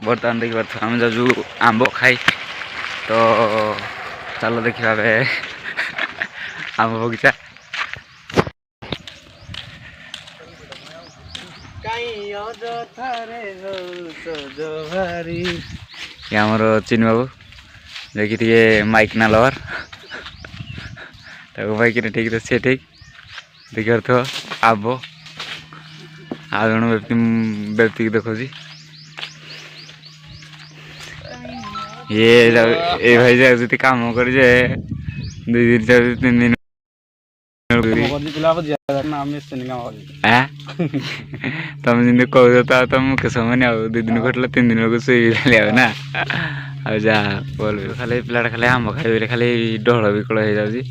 बर्तमान देखिए आम जाऊँ आंब खाई तो चलो देखा आंब बगीचा आमर चिन बाबू देखिए टे माइक ना लवर माइक ठीक सी ठीक देखिए आंब आ जन व्यक्ति देखा ये भाई जाती काम कर 2 दिन 3 दिन तुम जी कह तुम समय 2 दिन कटल 3 दिन को शुई ना आ जा बोल खाली पिलाटा खाली आंब खाई खाली डहल विकल हो जाऊँगी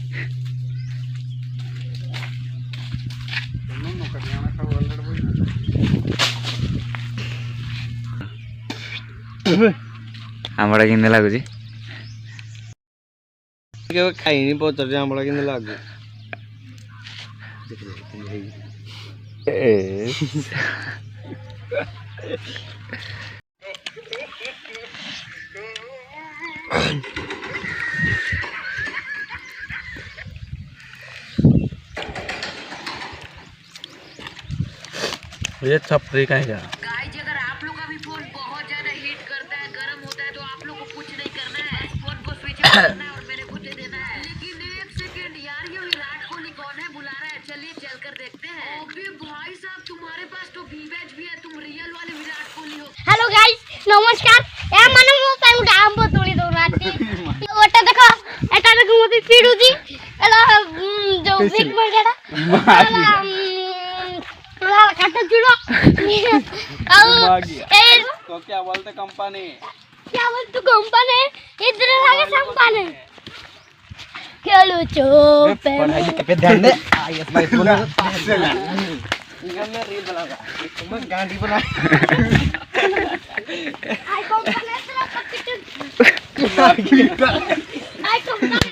आंबड़ा कि लगुच खाई पचार आंबड़ा कि लगू ये छपरी कहीं जा गाइस अगर आप लोग का भी फोन बहुत ज्यादा हीट करता है गर्म होता है तो आप लोग को कुछ नहीं करना है फोन को स्विच ऑफ करना है और मेरे को दे देना है लेकिन 1 सेकंड यार ये विराट कोहली कौन है बुला रहा है चलिए चलकर देखते हैं अबे भाई साहब तुम्हारे पास तो बीवेज भी है तुम रियल वाले विराट कोहली हो हेलो गाइस नमस्कार ए माने मो टाइम आंब तोड़ी दो राती ओटा देखो एटा देखो मते पीडूजी एला जो बिग बर्गेटा काटा जुड़ो तो क्या बोलते कंपनी इधर आगे संपाने खेलो चोप पढ़ाई पे ध्यान दे आईएएस भाई बोला निकलने रील बनाऊंगा तुम गांडी बना आई कंपनी से